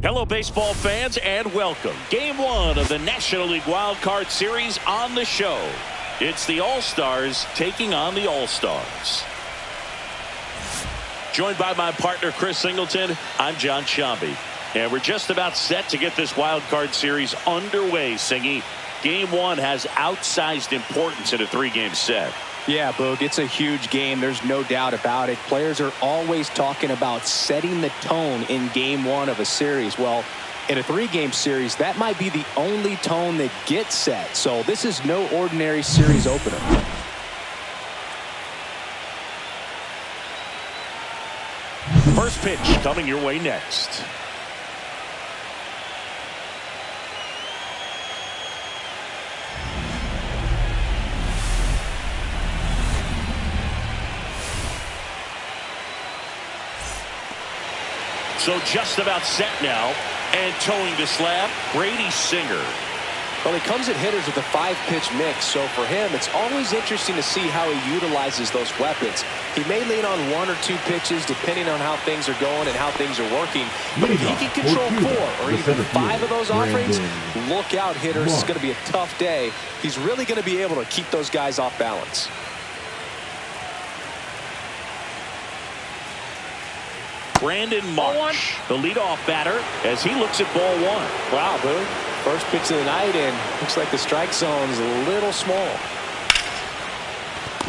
Hello, baseball fans, and welcome. Game 1 of the National League Wild Card Series on the show. It's the All-Stars taking on the All-Stars. Joined by my partner, Chris Singleton, I'm John Shambi. And we're just about set to get this Wild Card Series underway, Singy. Game 1 has outsized importance in a 3-game set. Yeah, Boog, it's a huge game. There's no doubt about it. Players are always talking about setting the tone in game 1 of a series. Well, in a 3-game series, that might be the only tone that gets set. So this is no ordinary series opener. First pitch coming your way next. So just about set now, and towing the slab, Brady Singer. Well, he comes at hitters with a 5-pitch mix, so for him, it's always interesting to see how he utilizes those weapons. He may lean on 1 or 2 pitches depending on how things are going and how things are working. But if he can control 4 or even 5 of those offerings, look out, hitters. It's going to be a tough day. He's really going to be able to keep those guys off balance. Brandon Marsh, the leadoff batter, as he looks at ball 1. Wow, Boog. First pitch of the night, and looks like the strike zone's a little small.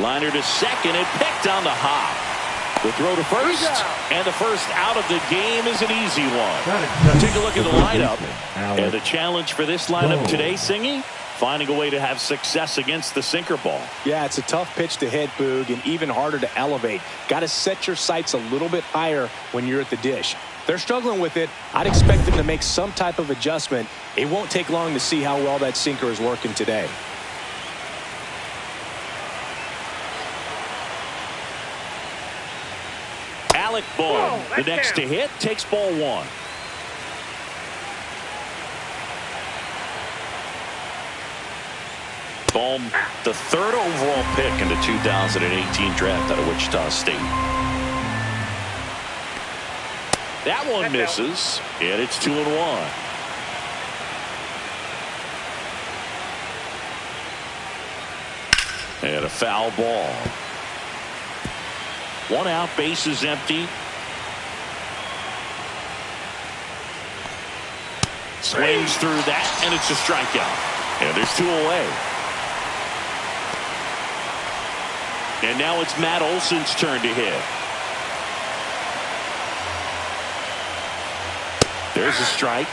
Liner to second and picked on the hop. The throw to first, and the first out of the game is an easy one. Take a look at the lineup. And the challenge for this lineup today, Singy, finding a way to have success against the sinker ball. Yeah, it's a tough pitch to hit, Boog, and even harder to elevate. Got to set your sights a little bit higher when you're at the dish. They're struggling with it. I'd expect them to make some type of adjustment. It won't take long to see how well that sinker is working today. Alec Bohm, the next to hit, takes ball 1. Bohm, the 3rd overall pick in the 2018 draft out of Wichita State. That one misses, and it's 2-1. And a foul ball. 1 out, base is empty. Swings through that, and it's a strikeout. And there's 2 away. And now it's Matt Olson's turn to hit. There's a strike.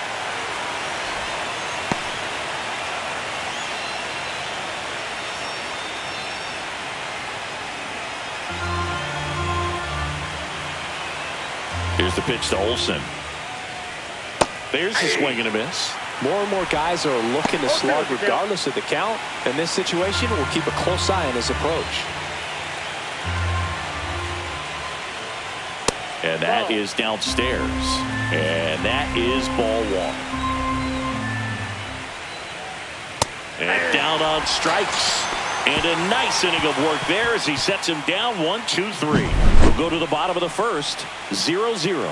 Here's the pitch to Olson. There's a swing and a miss. More and more guys are looking to slug regardless of the count. In this situation, we'll keep a close eye on his approach. And that is downstairs. And that is ball 1. And down on strikes. And a nice inning of work there as he sets him down 1-2-3. We'll go to the bottom of the first. 0-0.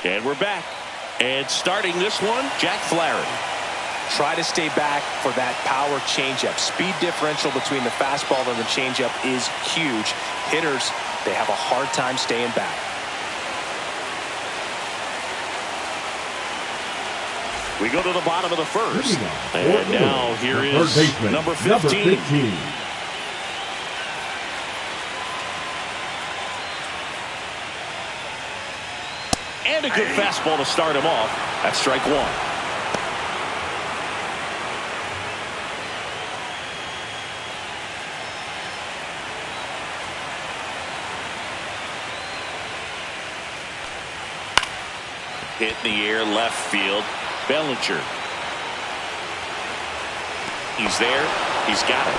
And we're back. And starting this one, Jack Flaherty. Try to stay back for that power changeup. Speed differential between the fastball and the changeup is huge. Hitters, they have a hard time staying back. We go to the bottom of the first. And now here is number 15. And a good fastball to start him off. That's strike 1. Hit in the air, left field. Bellinger. He's there. He's got it.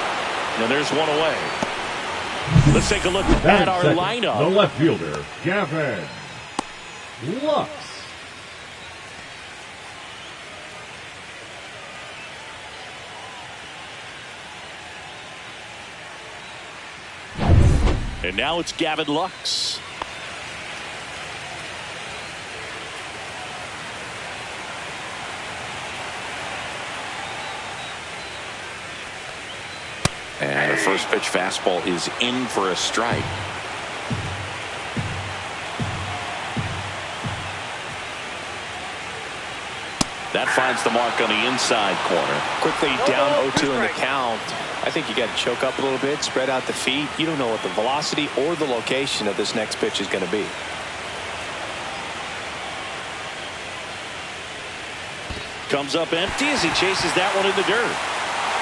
And there's one away. Let's take a look at our lineup. The left fielder, Gavin Lux. And now it's Gavin Lux. And a first pitch fastball is in for a strike. That finds the mark on the inside corner. Quickly down 0-2 in the count. I think you got to choke up a little bit, spread out the feet. You don't know what the velocity or the location of this next pitch is going to be. Comes up empty as he chases that one in the dirt.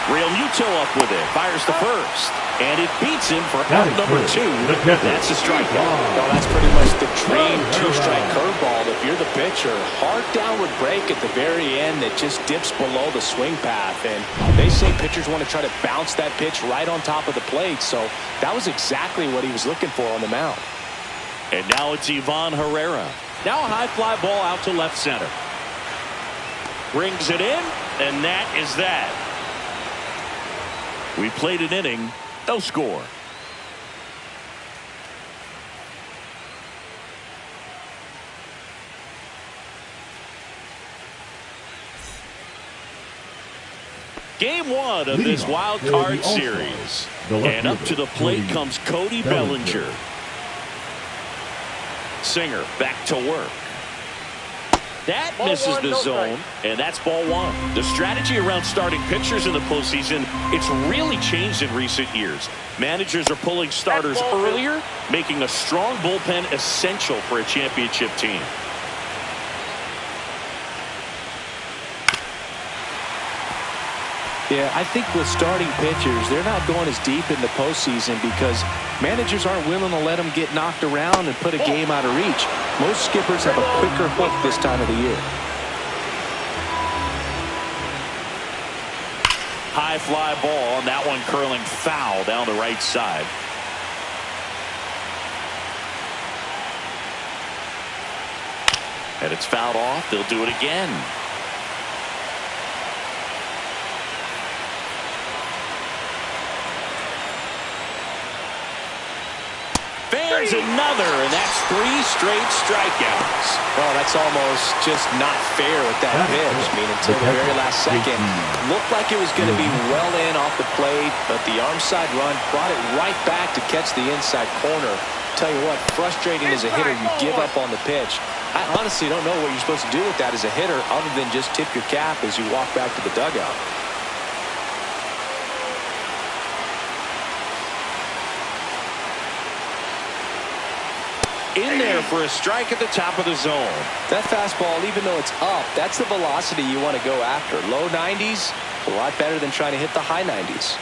Real Muto up with it. Fires to first. And it beats him for out number 2. That's a strikeout. Well, that's pretty much the dream two-strike curveball. If you're the pitcher, hard downward break at the very end that just dips below the swing path. And they say pitchers want to try to bounce that pitch right on top of the plate. So that was exactly what he was looking for on the mound. And now it's Ivan Herrera. Now a high fly ball out to left center. Brings it in, and that is that. We played an inning, no score. Game 1 of this wild card series. And up to the plate comes Cody Bellinger. Singer back to work. That misses the zone, and that's ball 1. The strategy around starting pitchers in the postseason, it's really changed in recent years. Managers are pulling starters earlier, making a strong bullpen essential for a championship team. Yeah, I think with starting pitchers, they're not going as deep in the postseason because managers aren't willing to let them get knocked around and put a game out of reach. Most skippers have a quicker hook this time of the year. High fly ball, and that one curling foul down the right side. And it's fouled off. They'll do it again. There's another, and that's 3 straight strikeouts. Well, that's almost just not fair with that pitch. I mean, until the very last second, looked like it was going to be well in off the plate, but the arm side run brought it right back to catch the inside corner. Tell you what, frustrating as a hitter, you give up on the pitch. I honestly don't know what you're supposed to do with that as a hitter other than just tip your cap as you walk back to the dugout. In there for a strike at the top of the zone. That fastball, even though it's up, that's the velocity you want to go after. Low 90s, a lot better than trying to hit the high 90s.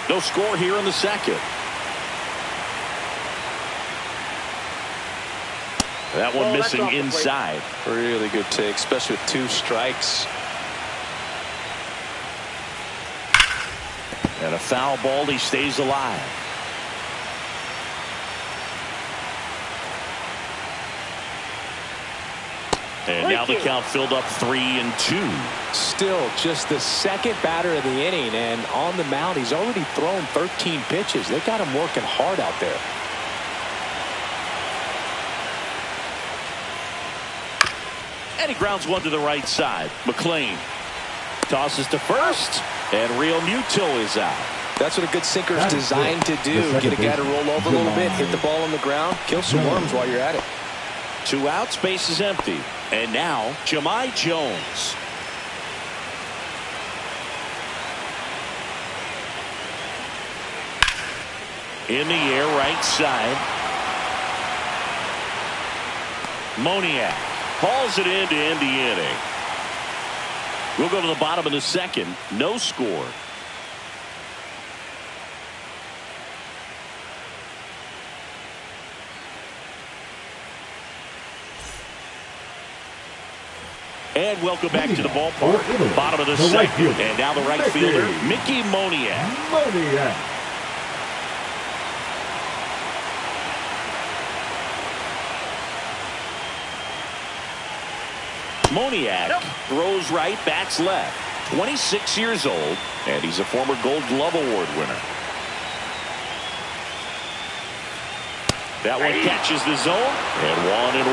No score here in the second. That one missing inside. Really good take, especially with 2 strikes. And a foul ball, he stays alive. And now the count filled up 3-2. Still just the second batter of the inning, and on the mound he's already thrown 13 pitches. They got him working hard out there. And he grounds one to the right side. McLean tosses to first, and Real Muto is out. That's what a good sinker is designed to do. Get a guy to roll over a little bit, hit the ball on the ground, kill some worms while you're at it. 2 outs, base is empty. And now Jahmai Jones. In the air, right side. Moniak hauls it in to end the inning. We'll go to the bottom of the second. No score. And welcome back to the ballpark. Bottom of the second. And now the right fielder, Mickey Moniak. Moniak throws right, bats left. 26 years old, and he's a former Gold Glove Award winner. That one catches the zone, and 1-1.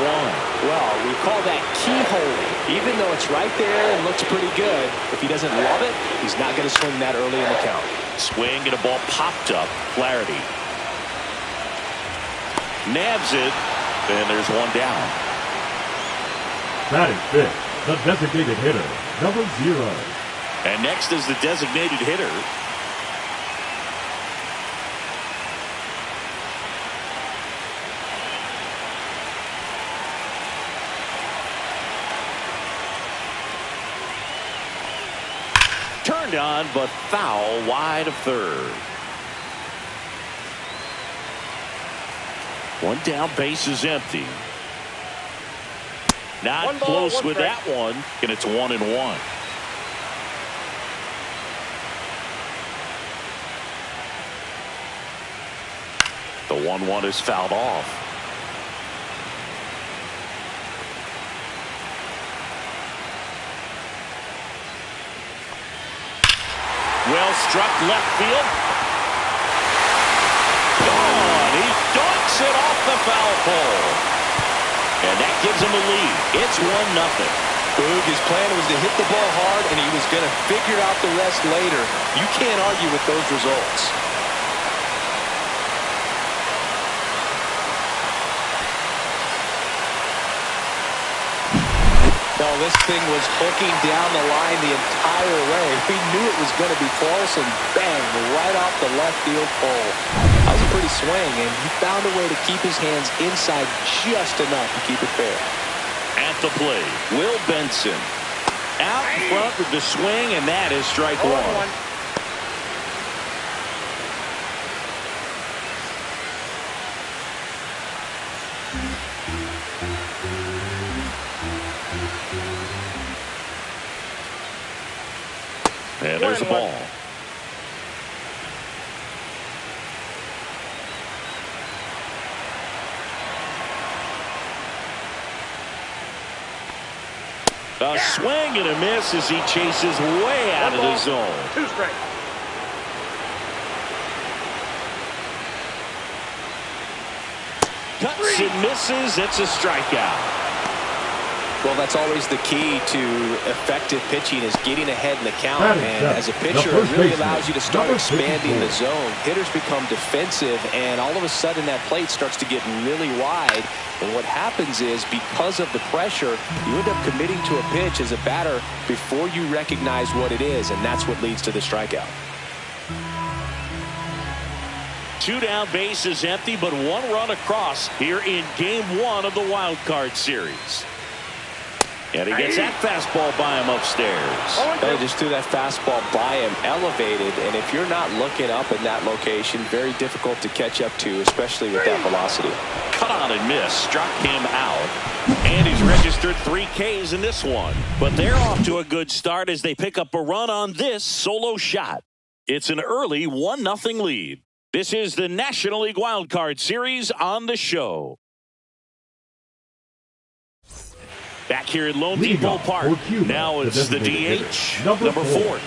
Well, we call that keyhole. Even though it's right there and looks pretty good, if he doesn't love it, he's not going to swing that early in the count. Swing and a ball popped up. Flaherty nabs it, and there's one down. Batting fifth, the designated hitter, number 0. And next is the designated hitter. Turned on, but foul wide of third. One down, base is empty. Not close with that one, and it's 1-1. The 1-1 is fouled off. Well struck left field. Gone. He dunks it off the foul pole. And that gives him a lead. It's 1-0. Boog, his plan was to hit the ball hard, and he was going to figure out the rest later. You can't argue with those results. No, this thing was hooking down the line the entire way. We knew it was going to be close, and bang, right off the left field pole. That was a pretty swing, and he found a way to keep his hands inside just enough to keep it fair. At the plate, Will Benson. Out in front with the swing, and that is strike one. And there's the ball. A swing and a miss as he chases way out of the zone. 2 strikes. Cuts and misses. It's a strikeout. Well, that's always the key to effective pitching, is getting ahead in the count. And as a pitcher, it really allows you to start expanding the zone. Hitters become defensive, and all of a sudden that plate starts to get really wide. And what happens is, because of the pressure, you end up committing to a pitch as a batter before you recognize what it is, and that's what leads to the strikeout. 2 down, base is empty, but 1 run across here in Game 1 of the Wild Card Series. And he gets that fastball by him upstairs. They just threw that fastball by him, elevated, and if you're not looking up in that location, very difficult to catch up to, especially with that velocity. Cut on and miss, struck him out, and he's registered 3 Ks in this one. But they're off to a good start as they pick up a run on this solo shot. It's an early 1-0 lead. This is the National League Wild Card Series on the show. Back here at Lone Depot Park. Cuba, now it's the DH, number 4.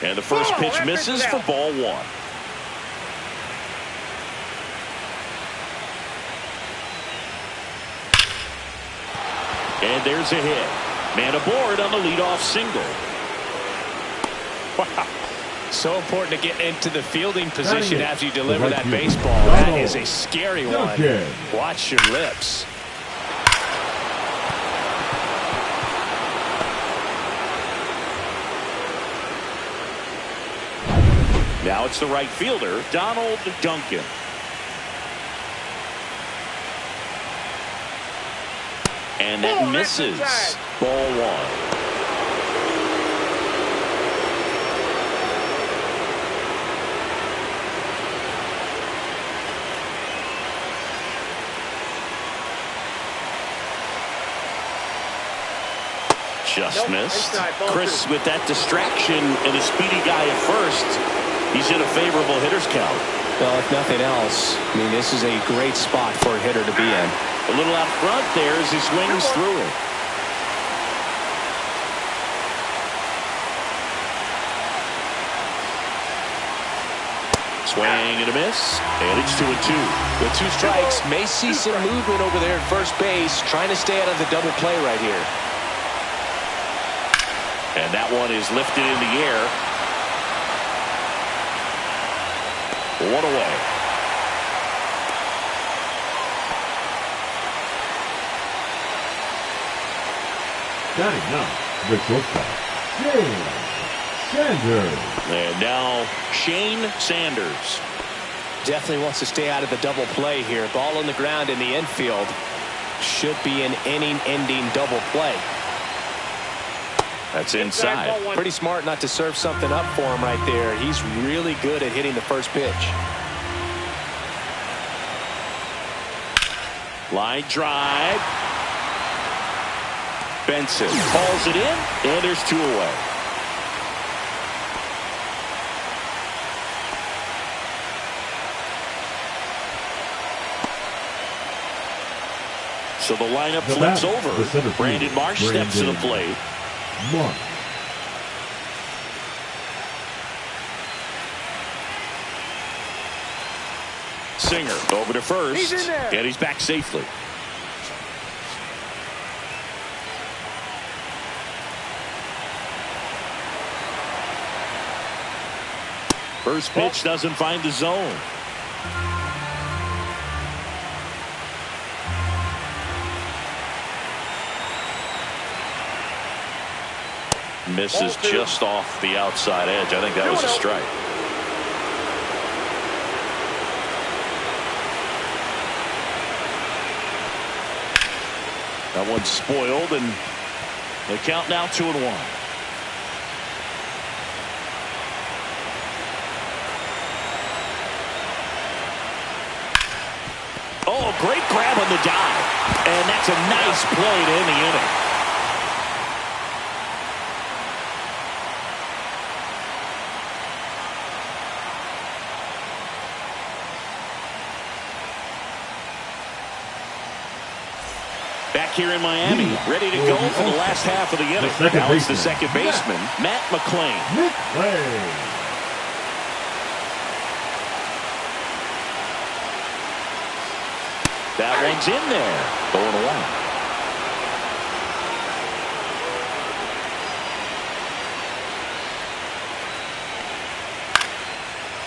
And the first pitch misses for ball 1. And there's a hit. Man aboard on the leadoff single. Wow. So important to get into the fielding position after you deliver that baseball. That is a scary one. Watch your lips. Now it's the right fielder, Donald Duncan. And that misses. Ball 1. Just missed. Chris with that distraction and a speedy guy at first. He's in a favorable hitter's count. Well, if nothing else, I mean, this is a great spot for a hitter to be in. A little out front there as he swings through it. Swing and a miss, and it's 2-2. With 2 strikes, may see some movement over there at first base, trying to stay out of the double play right here. And that one is lifted in the air. 1 away. Batting now, the shortstop, Shane Sanders. And now Shane Sanders. Definitely wants to stay out of the double play here. Ball on the ground in the infield. Should be an inning-ending double play. That's inside. Pretty smart not to serve something up for him right there. He's really good at hitting the first pitch. Line drive. Benson calls it in, and there's 2 away. So the lineup flips over. Brandon Marsh steps to the plate. Marsh. Singer over to first, and he's back safely. First pitch doesn't find the zone. Misses just off the outside edge. I think that was a strike. That one's spoiled, and the count now 2-1. Oh, great grab on the dive. And that's a nice play to end the inning. Back here in Miami, ready to go for the last half of the inning. Now it's the second baseman, Matt McClain. That one's in there. Going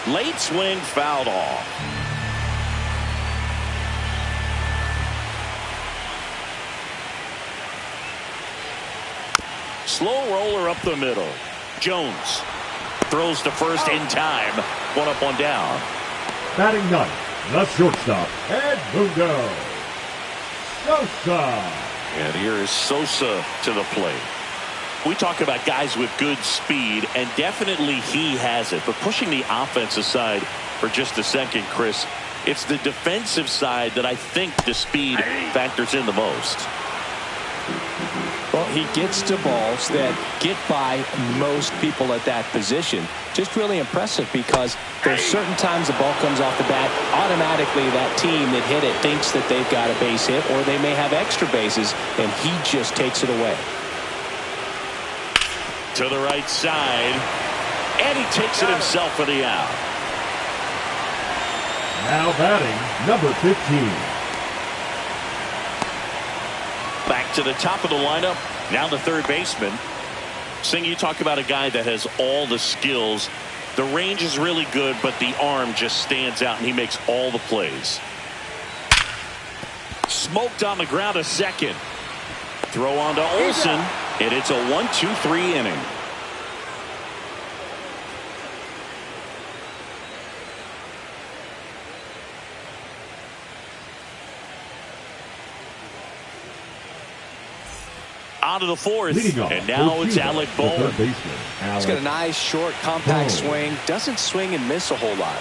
away. Late swing fouled off. Slow roller up the middle. Jones throws to first in time. 1 up, 1 down. Batting ninth, the shortstop, Edmundo Sosa. And here is Sosa to the plate. We talk about guys with good speed, and definitely he has it. But pushing the offense aside for just a second, Chris, it's the defensive side that I think the speed factors in the most. Well, he gets to balls that get by most people at that position. Just really impressive because there's certain times the ball comes off the bat, automatically that team that hit it thinks that they've got a base hit, or they may have extra bases, and he just takes it away. To the right side, and he takes it himself for the out. Now batting, number 15. Back to the top of the lineup. Now the third baseman. Sing, you talk about a guy that has all the skills. The range is really good, but the arm just stands out, and he makes all the plays. Smoked on the ground a second. Throw on to Olsen, and it's a 1-2-3 inning. On to the fourth, and now it's Alec Bohm. He's got a nice, short, compact swing. Doesn't swing and miss a whole lot.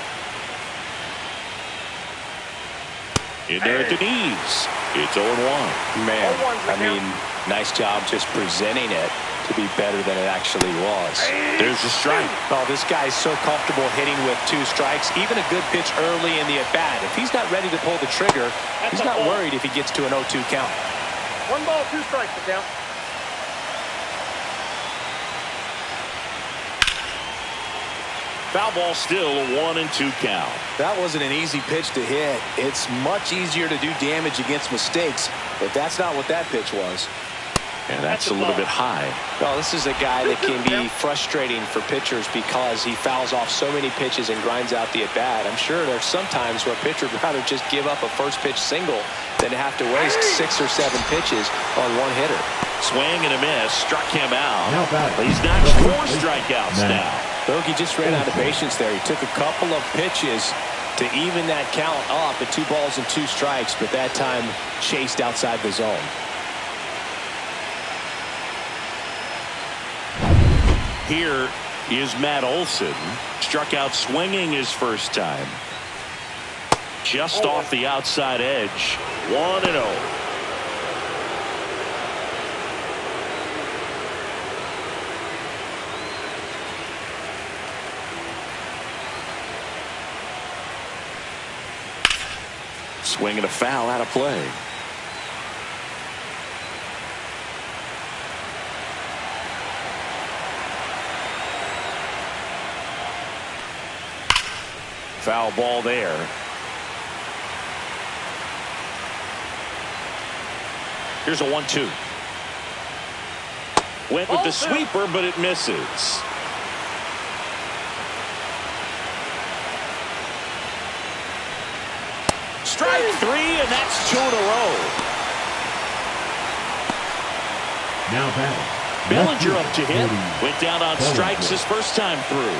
In there at the knees. It's 0-1. Man, I mean, nice job just presenting it to be better than it actually was. There's a strike. Oh, this guy's so comfortable hitting with 2 strikes. Even a good pitch early in the at-bat. If he's not ready to pull the trigger, he's not worried if he gets to an 0-2 count. 1 ball, 2 strikes to count. Foul ball, still a 1-2 count. That wasn't an easy pitch to hit. It's much easier to do damage against mistakes, but that's not what that pitch was. And that's a little bit high. Well, this is a guy that can be frustrating for pitchers because he fouls off so many pitches and grinds out the at-bat. I'm sure there's some times where a pitcher would rather just give up a first pitch single than to have to waste 6 or 7 pitches on one hitter. Swing and a miss, struck him out. He's notched 4 strikeouts now. Bogey just ran out of patience there. He took a couple of pitches to even that count up at 2 balls and 2 strikes, but that time chased outside the zone. Here is Matt Olson. Struck out swinging his first time. Just off the outside edge. 1-0. Swing and a foul out of play. Foul ball there. Here's a 1-2. Went with the sweeper, but it misses. Strike 3, and that's 2 in a row. Now batting. Bellinger up to hit. Went down on strikes his first time through.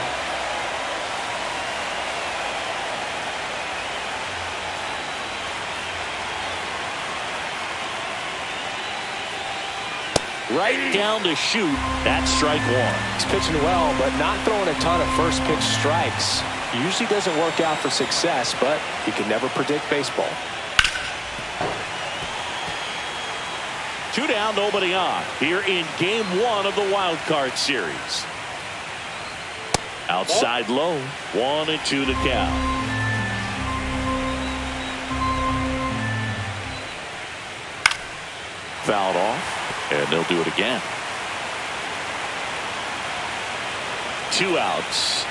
Right down to shoot. That's strike 1. He's pitching well, but not throwing a ton of first pitch strikes. Usually doesn't work out for success, but you can never predict baseball. 2 down, nobody on. Here in game 1 of the wild card series. Outside low. 1-2 the count. Fouled off. And they'll do it again. 2 outs.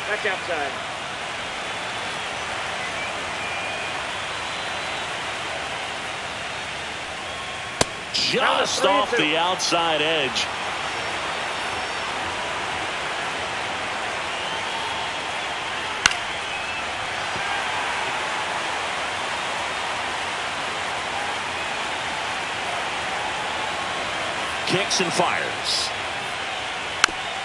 Back outside. Just off the outside edge. Kicks and fires.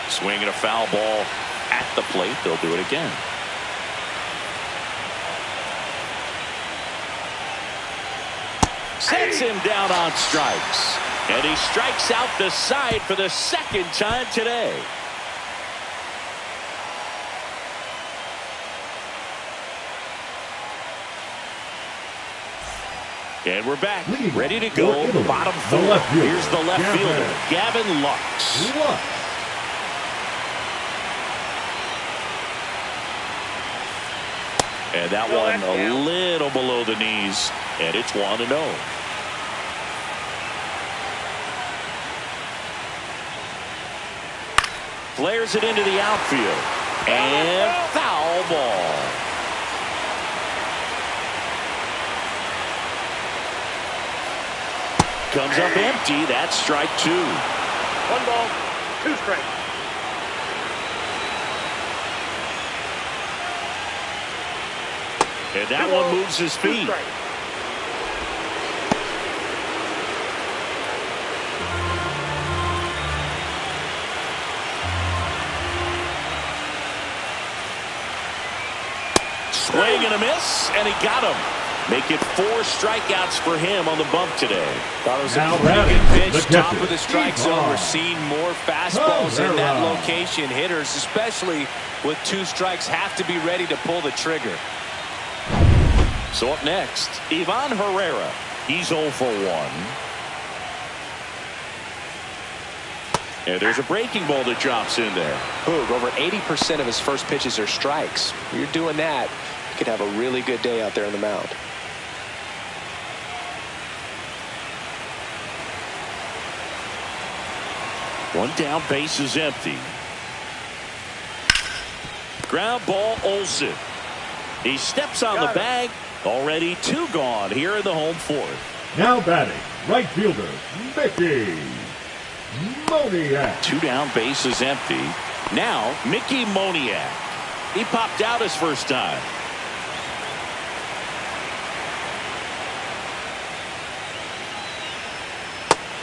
Swing and a foul ball at the plate. They'll do it again. Sets him down on strikes. And he strikes out the side for the 2nd time today. And we're back, ready to go. Bottom 4. Here's the left fielder, Gavin Lux. And that one a little below the knees, and it's 1-0. Flares it into the outfield, and foul ball. Comes up empty. That's strike 2. 1 ball, 2 strikes. And that one moves his feet. Swing and a miss, and he got him. Make it 4 strikeouts for him on the bump today. That was a pretty good pitch, top of the strike zone. We're seeing more fastballs in that location. Hitters, especially with 2 strikes, have to be ready to pull the trigger. So up next, Ivan Herrera. He's 0 for 1. And there's a breaking ball that drops in there. Boog, over 80% of his first pitches are strikes. When you're doing that, you could have a really good day out there on the mound. One down, base is empty. Ground ball, Olsen. He steps on the bag. Already 2 gone here in the home fourth. Now batting, right fielder, Mickey Moniak. 2 down, base is empty. Now, Mickey Moniak. He popped out his first time.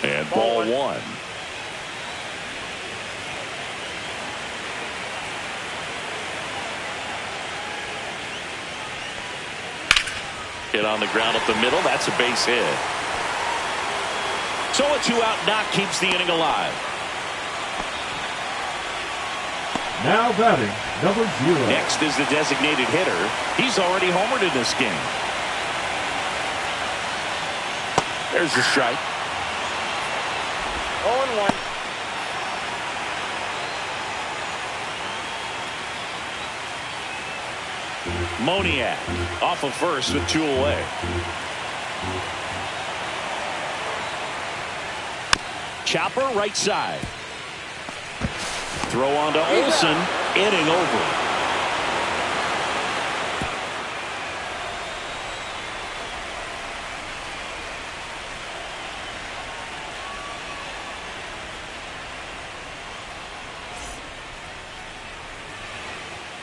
And ball 1. Hit on the ground up the middle. That's a base hit. So a 2-out knock keeps the inning alive. Now batting, number 0. Next is the designated hitter. He's already homered in this game. There's the strike. 0-1. Moniak off of first with 2 away. Chopper right side. Throw on to Olsen. Inning over.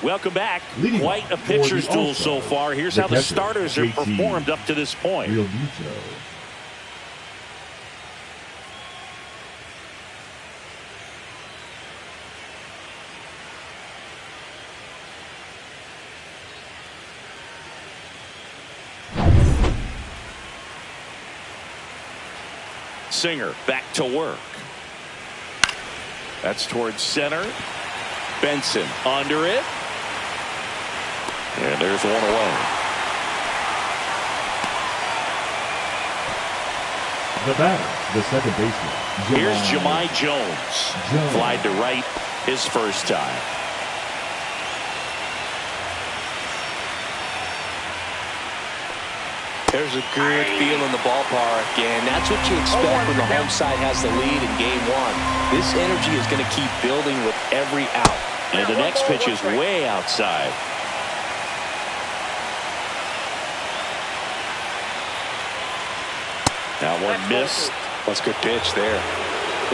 Welcome back. Leading Quite a for pitcher's the duel All-Star, so far. Here's the how the catcher, starters have JT performed up to this point. Real Muto. Singer back to work. That's towards center. Benson under it. And there's 1 away. The batter, the second baseman. Here's Jahmai Jones. Flied to right his first time. There's a good feel in the ballpark, and that's what you expect when the home side has the lead in game 1. This energy is going to keep building with every out. And the next pitch is way outside. That one missed. That's a good pitch there.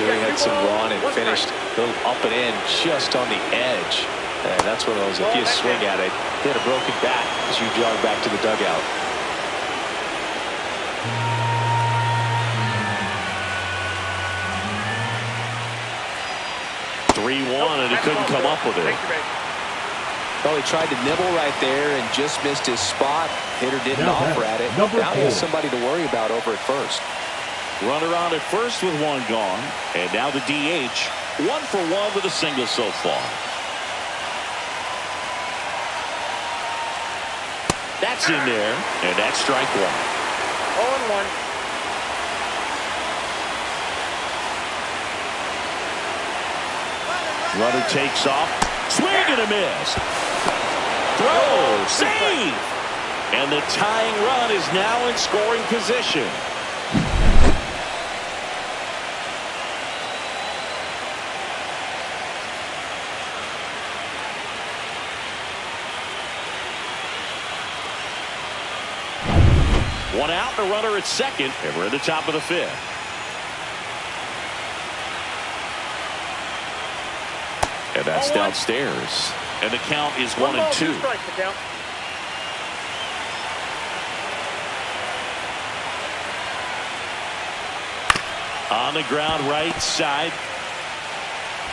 Really had some run and finished a little up and in just on the edge. And that's one of those, if you swing at it, hit a broken bat as you jog back to the dugout. 3-1, and he couldn't come up with it. Well, he tried to nibble right there and just missed his spot. Hitter didn't offer at it. Now he has somebody to worry about over at first. Runner on at first with 1 gone. And now the DH. 1 for 1 with a single so far. That's in there. And that's strike 1. 0-1. Runner takes off. Swing and a miss. Throw. Save. And the tying run is now in scoring position. One out, and a runner at second, and we're at the top of the 5th. And that's downstairs. And the count is 1 and 2. 2 strikes the count. On the ground right side.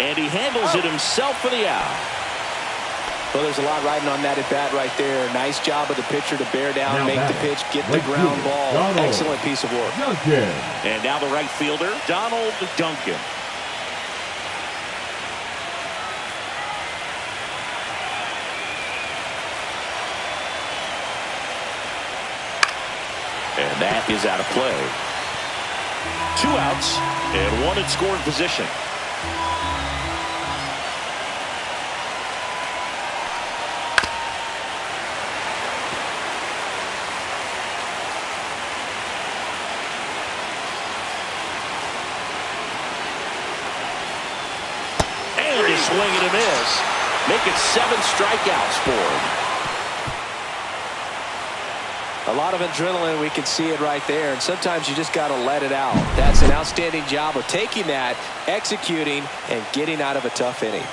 And he handles it himself for the out. Well, there's a lot riding on that at bat right there. Nice job of the pitcher to bear down, make the pitch, get the ground ball. Excellent piece of work. Duncan. And now the right fielder, Donald Duncan. And that is out of play. 2 outs and 1 in scoring position. And a swing and a miss. Make it 7 strikeouts for him. A lot of adrenaline, we can see it right there, and sometimes you just got to let it out. That's an outstanding job of taking that, executing, and getting out of a tough inning.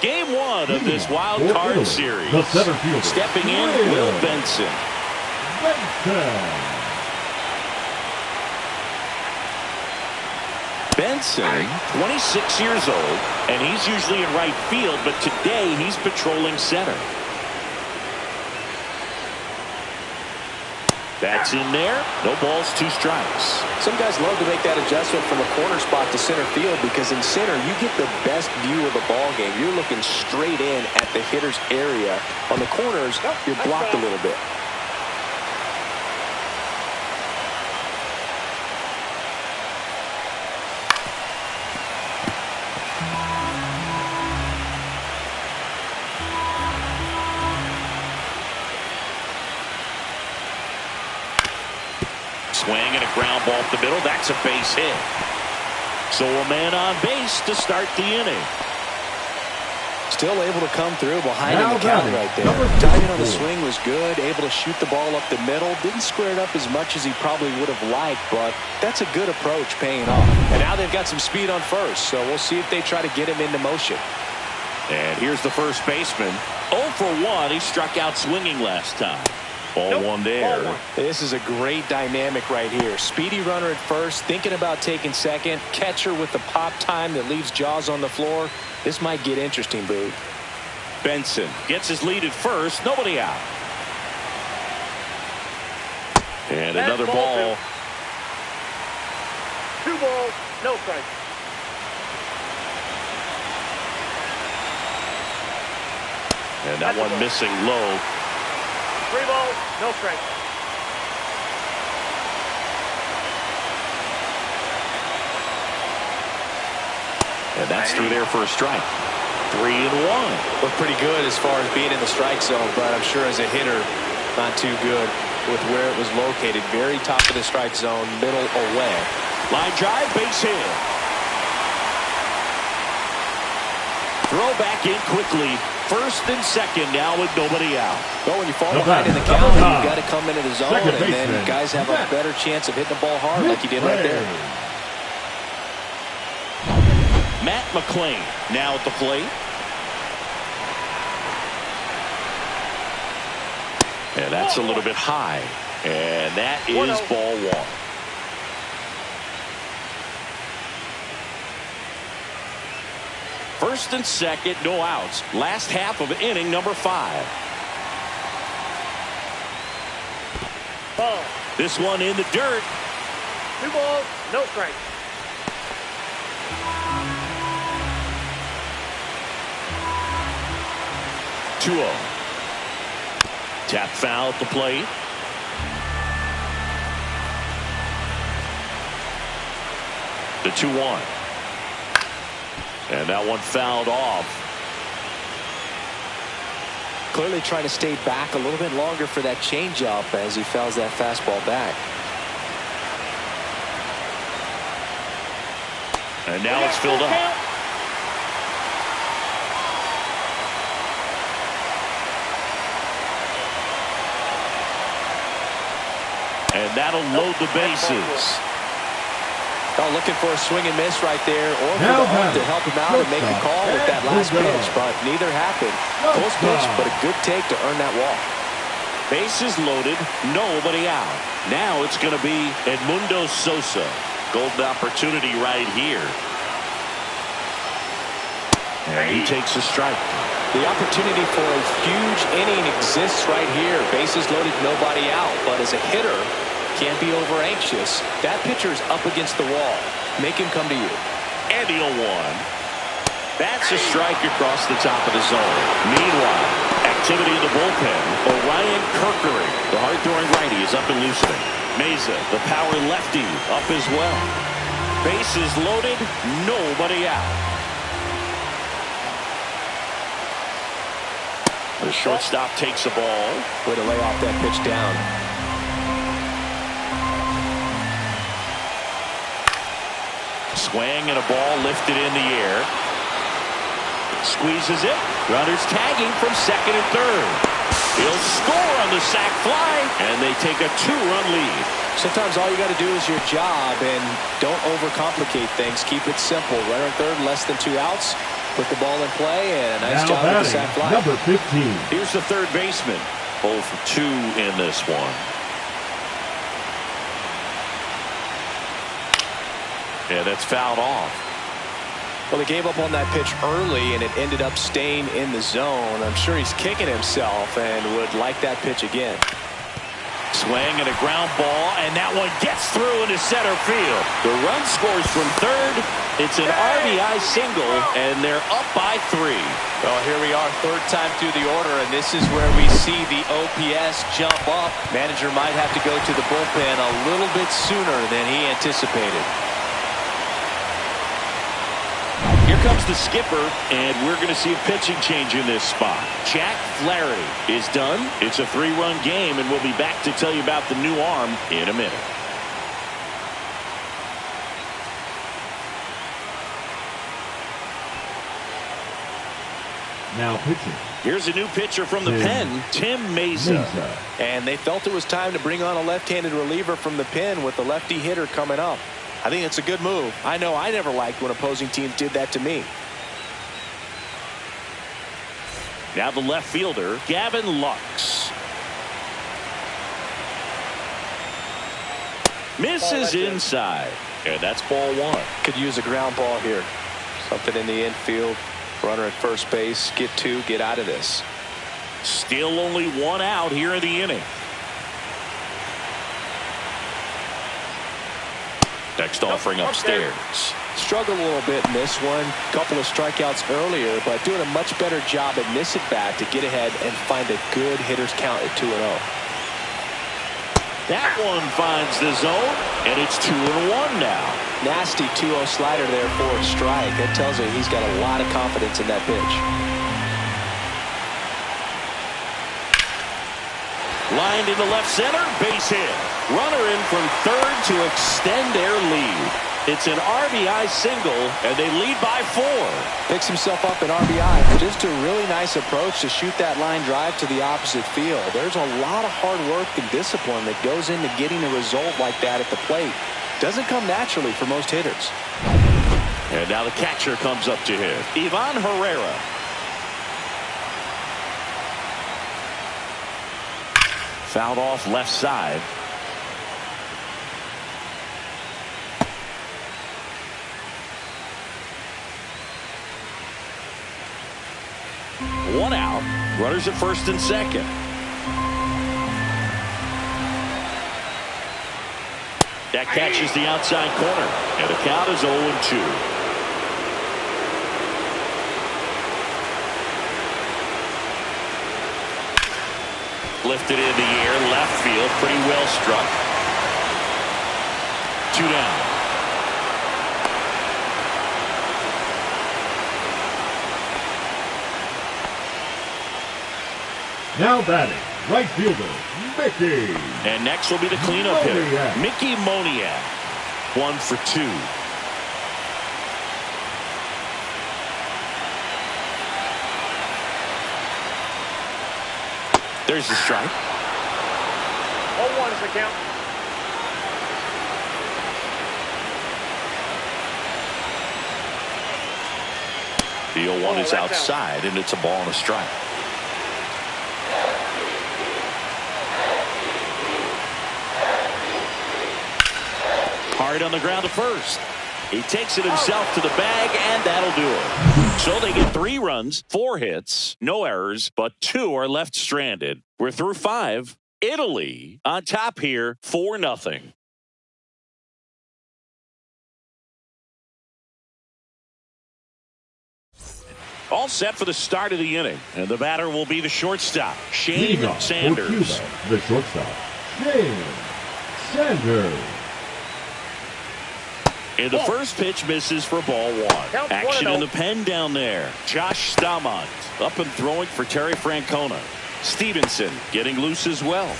Game 1 of this wild card series. The center fielder. Stepping in, Will Benson. Benson, 26 years old, and he's usually in right field, but today he's patrolling center. That's in there. No balls, 2 strikes. Some guys love to make that adjustment from a corner spot to center field because in center you get the best view of the ball game. You're looking straight in at the hitter's area. On the corners, you're blocked a little bit. Swing and a ground ball up the middle. That's a base hit. So a man on base to start the inning. Still able to come through behind in the count right there. Timing on the swing was good. Able to shoot the ball up the middle. Didn't square it up as much as he probably would have liked, but that's a good approach paying off. And now they've got some speed on first, so we'll see if they try to get him into motion. And here's the first baseman. 0 for 1. He struck out swinging last time. Ball 1 there. This is a great dynamic right here. Speedy runner at first, thinking about taking second. Catcher with the pop time that leaves Jaws on the floor. This might get interesting, Boo. Benson gets his lead at first. Nobody out. And another ball. 2 balls, no strikes. And that one missing low. 3 balls, no strikes. And that's through there for a strike. 3-1. Looked pretty good as far as being in the strike zone, but I'm sure as a hitter, not too good with where it was located. Very top of the strike zone, middle away. Line drive, base hit. Throw back in quickly. First and second now with nobody out. But when you fall behind in the count, you've got to come into the zone, and then guys have a better chance of hitting the ball hard like you did right there. Matt McClain now at the plate. And that's a little bit high. And that is ball 1. First and second, no outs. Last half of inning number 5. Ball. This one in the dirt. 2 balls, no strikes. Tap foul at the plate. The 2-1. And that one fouled off. Clearly trying to stay back a little bit longer for that changeup as he fouls that fastball back. And now it's filled up. And that'll load the bases. Oh, looking for a swing and miss right there, or for the arm to help him out and make the call with that last pitch, but neither happened. Close pitch, but a good take to earn that walk. Bases loaded, nobody out. Now it's going to be Edmundo Sosa. Golden opportunity right here. And he takes a strike. The opportunity for a huge inning exists right here. Bases loaded, nobody out. But as a hitter, can't be over anxious. That pitcher's up against the wall. Make him come to you. And he'll one. That's a strike across the top of the zone. Meanwhile, at activity in the bullpen. Orion Kirkery, the hard-throwing righty, is up and loosening. Meza, the power lefty, up as well. Bases loaded, nobody out. The shortstop takes the ball. Way to lay off that pitch down. Swing and a ball lifted in the air. Squeezes it. Runners tagging from second and third. He'll score on the sac fly, and they take a 2-run lead. Sometimes all you got to do is your job, and don't overcomplicate things. Keep it simple. Runner at third, less than 2 outs. Put the ball in play, and a nice job with the sac fly. Number 15. Here's the third baseman. 0 for 2 in this one. Yeah, that's fouled off. Well, they gave up on that pitch early, and it ended up staying in the zone. I'm sure he's kicking himself and would like that pitch again. Swing and a ground ball, and that one gets through into center field. The run scores from third. It's an RBI single, and they're up by 3. Well, here we are, third time through the order, and this is where we see the OPS jump up. Manager might have to go to the bullpen a little bit sooner than he anticipated. Here comes the skipper, and we're going to see a pitching change in this spot. Jack Flaherty is done. It's a 3-run game, and we'll be back to tell you about the new arm in a minute. Now pitching. Here's a new pitcher from the pen, Tim Meza. And they felt it was time to bring on a left-handed reliever from the pen with the lefty hitter coming up. I think it's a good move. I know I never liked when opposing teams did that to me. Now the left fielder, Gavin Lux. Misses inside, and that's ball 1. Could use a ground ball here. Something in the infield. Runner at first base. Get 2. Get out of this. Still only 1 out here in the inning. Next offering upstairs. Struggled a little bit in this one. Couple of strikeouts earlier, but doing a much better job at this at bat to get ahead and find a good hitter's count at 2-0. That one finds the zone, and it's 2-1 now. Nasty 2-0 slider there for a strike. That tells you he's got a lot of confidence in that pitch. Lined into left center, base hit. Runner in from third to extend their lead. It's an RBI single, and they lead by 4. Picks himself up in RBI. Just a really nice approach to shoot that line drive to the opposite field. There's a lot of hard work and discipline that goes into getting a result like that at the plate. Doesn't come naturally for most hitters. And now the catcher comes up to him, Ivan Herrera. Fouled off left side. One out. Runners at first and second. That catches the outside corner, and the count is 0-2. Lifted in the air, left field, pretty well struck. 2 down. Now batting, right fielder, Mickey. And next will be the cleanup hitter, Mickey Moniak. 1 for 2. There's the strike. 0-1 is the count. The 0-1 is outside, and it's a ball and a strike. Hard on the ground to first. He takes it himself to the bag, and that'll do it. So they get 3 runs, 4 hits, no errors, but 2 are left stranded. We're through 5. Italy on top here, 4-0. All set for the start of the inning. And the batter will be the shortstop, Shane Leading off for Sanders. Cuba, the shortstop, Shane Sanders. And the first pitch misses for ball one. Count Action 1-0. in the pen down there. Josh Staumont up and throwing for Terry Francona. Stevenson getting loose as well.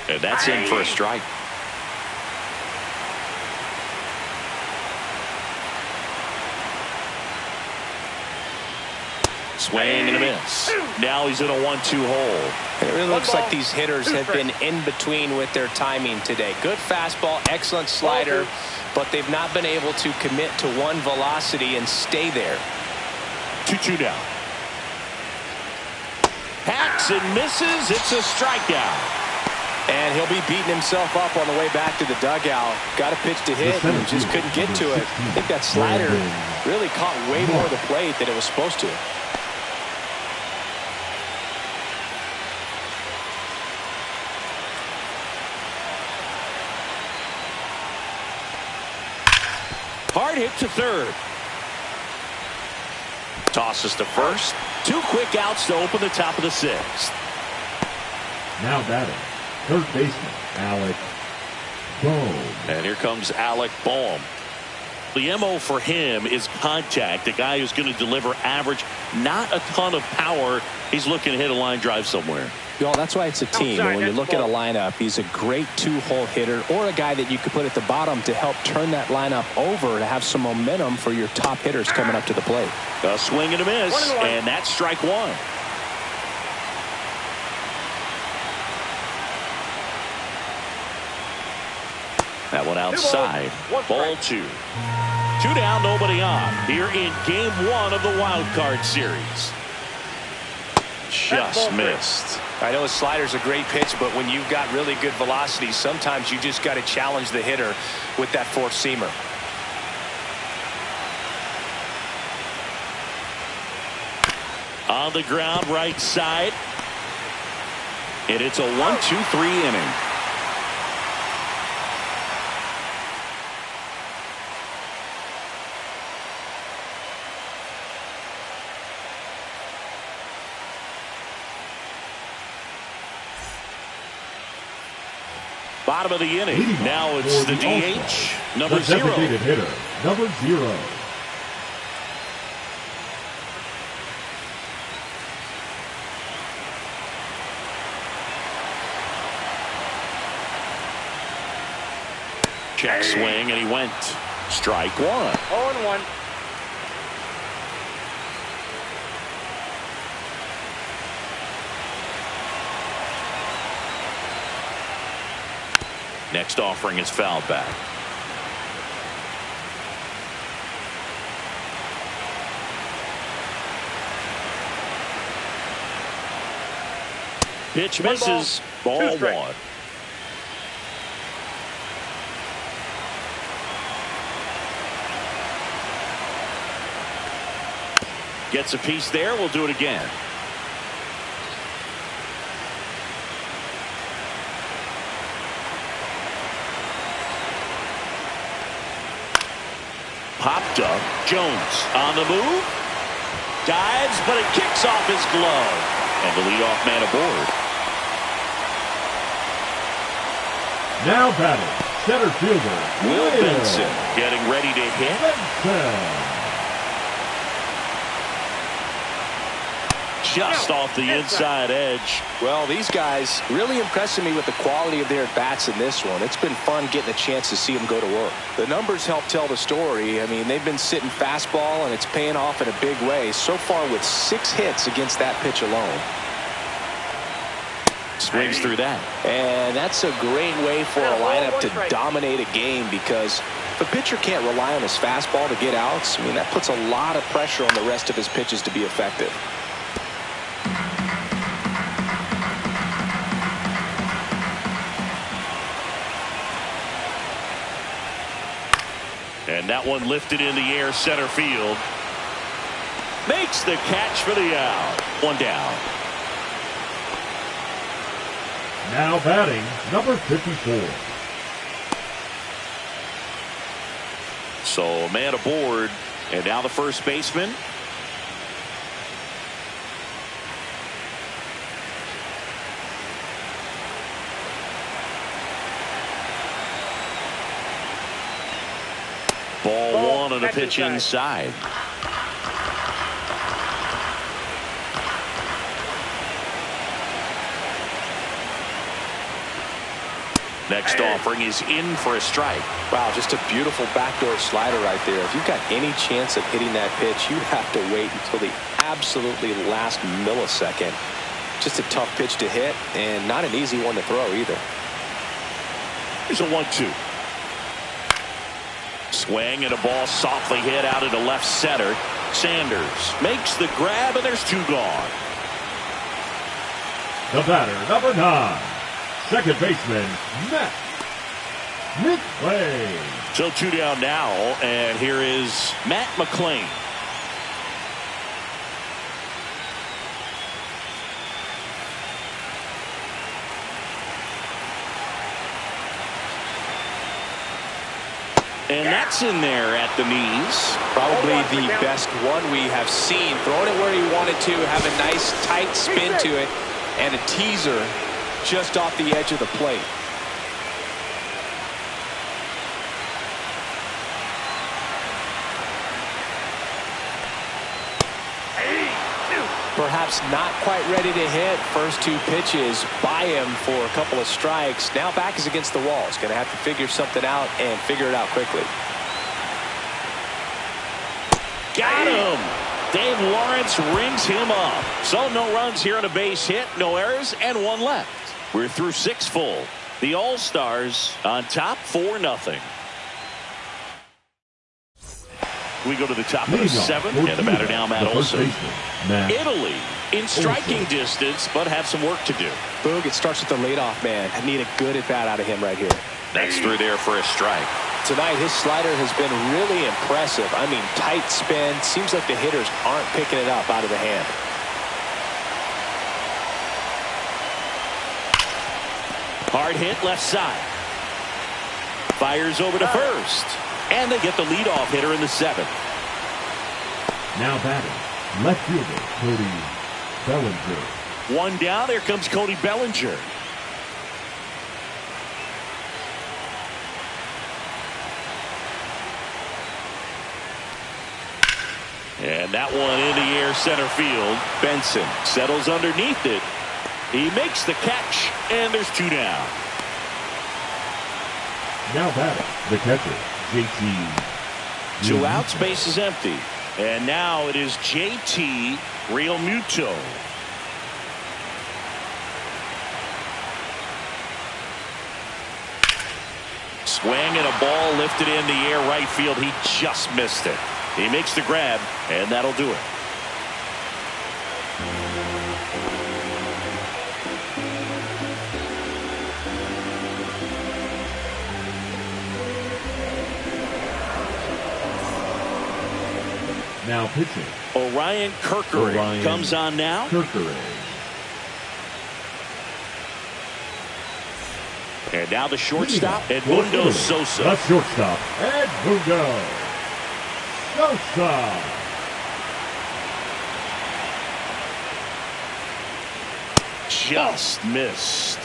And that's in for a strike. Swing and a miss. Now he's in a 1-2 hole. It really looks like these hitters have been in between with their timing today. Good fastball, excellent slider, but they've not been able to commit to one velocity and stay there. 2-2 now. Hacks and misses. It's a strikeout. And he'll be beating himself up on the way back to the dugout. Got a pitch to hit and just couldn't get to it. I think that slider really caught way more of the plate than it was supposed to. Hard hit to third. Tosses to first. 2 quick outs to open the top of the 6th. Now batting, third baseman, Alec Bohm. And here comes Alec Bohm. The MO for him is contact. A guy who's going to deliver average, not a ton of power. He's looking to hit a line drive somewhere. Well, that's why it's a team. And when you look at a lineup, he's a great 2-hole hitter or a guy that you could put at the bottom to help turn that lineup over to have some momentum for your top hitters coming up to the plate. A swing and a miss, and that's strike one. That one outside. Ball 2. 2 down, nobody on. Here in game 1 of the wild card series. Just missed. I know his slider's a great pitch, but when you've got really good velocity, sometimes you just got to challenge the hitter with that four-seamer. On the ground, right side. And it's a 1-2-3 inning. Bottom of the inning. Now it's the DH, number 0. Designated hitter, number 0. Check swing, and he went. Strike 1. 0-1. Next offering is fouled back. Pitch misses. Ball 1. Gets a piece there. We'll do it again. Popped up. Jones on the move. Dives, but it kicks off his glove. And the leadoff man aboard. Now batting, center fielder, Will Benson getting ready to hit. Benson. Just off the inside edge. Well, these guys really impressing me with the quality of their at-bats in this one. It's been fun getting a chance to see them go to work. The numbers help tell the story. I mean, they've been sitting fastball, and it's paying off in a big way. So far with 6 hits against that pitch alone. Swings through that. And that's a great way for a lineup to dominate a game, because if a pitcher can't rely on his fastball to get outs, I mean, that puts a lot of pressure on the rest of his pitches to be effective. And that one lifted in the air, center field. Makes the catch for the out. 1 down. Now batting, number 54. So a man aboard, and now the first baseman. Ball one on a pitch inside. Next offering is in for a strike. Wow, just a beautiful backdoor slider right there. If you've got any chance of hitting that pitch, you have to wait until the absolutely last millisecond. Just a tough pitch to hit, and not an easy one to throw either. Here's a 1-2. Swing and a ball softly hit out into left center. Sanders makes the grab, and there's two gone. The batter, number 9, second baseman, Matt McClain. So 2 down now, and here is Matt McClain. And that's in there at the knees. Probably the best one we have seen. Throwing it where he wanted to, have a nice tight spin to it, and a teaser just off the edge of the plate. Perhaps not quite ready to hit. First 2 pitches by him for a couple of strikes. Now back is against the wall. He's going to have to figure something out and figure it out quickly. Got him. Dave Lawrence rings him up. So no runs here on a base hit, no errors, and 1 left. We're through 6 full. The All-Stars on top 4-0. We go to the top of the 7th, and the batter now, Matt Olson. Italy in striking distance, but have some work to do. Boog, it starts with the leadoff man. I need a good at-bat out of him right here. That's through there for a strike. Tonight, his slider has been really impressive. I mean, tight spin. Seems like the hitters aren't picking it up out of the hand. Hard hit left side. Fires over to first. And they get the leadoff hitter in the 7th. Now batting, left fielder, Cody Bellinger. 1 down, there comes Cody Bellinger. And that one in the air center field. Benson settles underneath it. He makes the catch, and there's 2 down. Now batting, the catcher, JT. 2 outs, base is empty. And now it is JT Realmuto. Swing and a ball lifted in the air right field. He just missed it. He makes the grab, and that'll do it. Now pitching, Orion Kerkering comes on now. And now the shortstop, Edmundo Sosa. The shortstop, Edmundo Sosa. Just missed.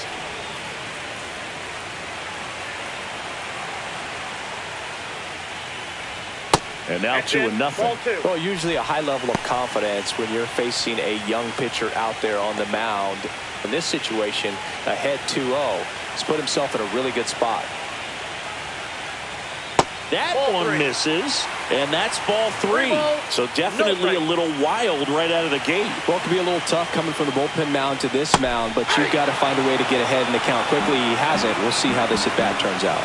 And now 2-0. Well, usually a high level of confidence when you're facing a young pitcher out there on the mound. In this situation, ahead 2-0. He's put himself in a really good spot. That one misses, and that's ball 3. So definitely a little wild right out of the gate. Well, it can be a little tough coming from the bullpen mound to this mound, but you've got to find a way to get ahead in the count quickly. He hasn't. We'll see how this at-bat turns out.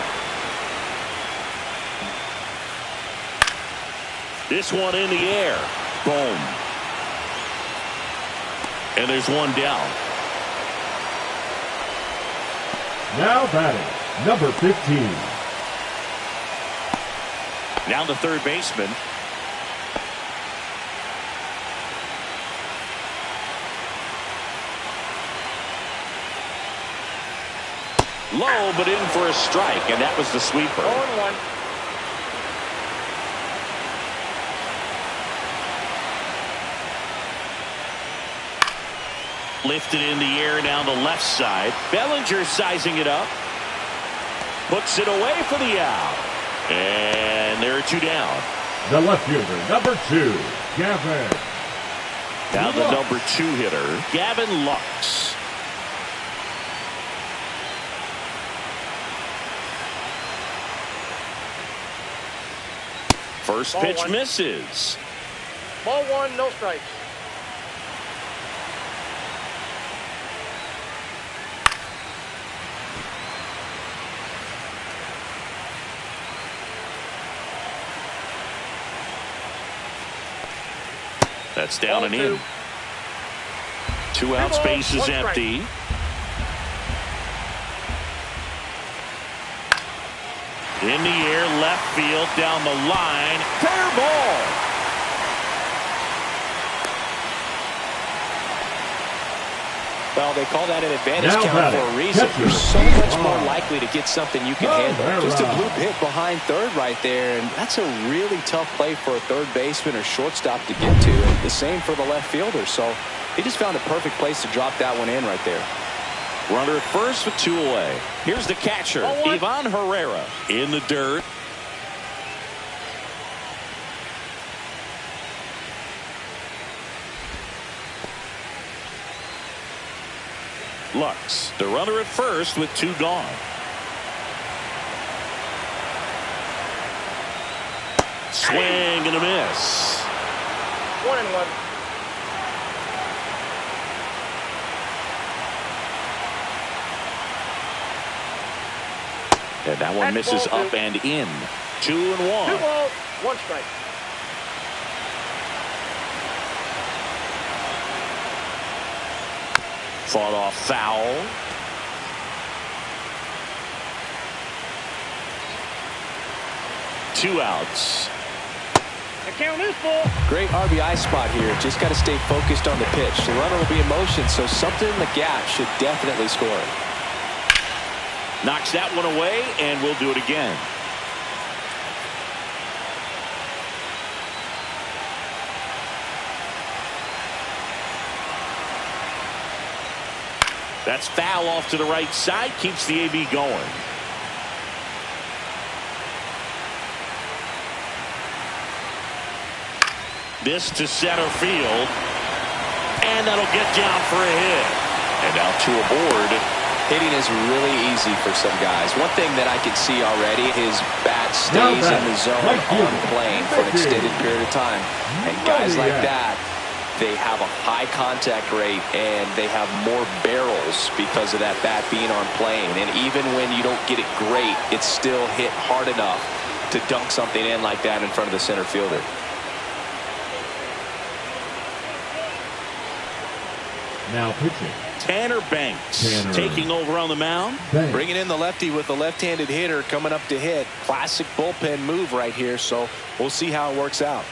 This one in the air. Boom. And there's 1 down. Now batting, number 15. Now the third baseman. Low, but in for a strike, and that was the sweeper. 0-1. Lifted in the air down the left side. Bellinger sizing it up. Puts it away for the out. And there are two down. The left fielder, number 2, Gavin. Now the number 2 hitter, Gavin Lux. First Ball pitch one. misses. Ball 1, no strikes. That's down Ball and 2. in. 2 out, balls, space is 1 strike. empty. In the air, left field, down the line. Fair ball. Well, they call that an advantage Now count batting, for a reason. catcher, You're so much more Ivan. likely to get something you can Oh, handle. very Just a well. bloop hit behind third right there, and that's a really tough play for a third baseman or shortstop to get to. And the same for the left fielder. So he just found a perfect place to drop that one in right there. Runner at first with 2 away. Here's the catcher, Ball 1. Ivan Herrera, in the dirt. Lux, the runner at first with 2 gone. Swing and a miss. 1-1. And that one That's misses ball up 2. and in. 2 and 2 1. balls, 1 strike. Fought off foul. Two outs. The count is full. Great RBI spot here. Just got to stay focused on the pitch. The runner will be in motion, so something in the gap should definitely score. Knocks that one away, and we'll do it again. That's foul off to the right side. Keeps the AB going. This to center field. And that'll get down for a hit. And now 2 aboard. Hitting is really easy for some guys. One thing that I can see already, his bat stays in the zone on plane for an extended period of time. And guys like that, they have a high contact rate and they have more barrels because of that bat being on plane. And even when you don't get it great, it's still hit hard enough to dunk something in like that in front of the center fielder. Now pitching. Tanner Banks taking over on the mound. Bringing in the lefty with the left-handed hitter coming up to hit. Classic bullpen move right here, so we'll see how it works out.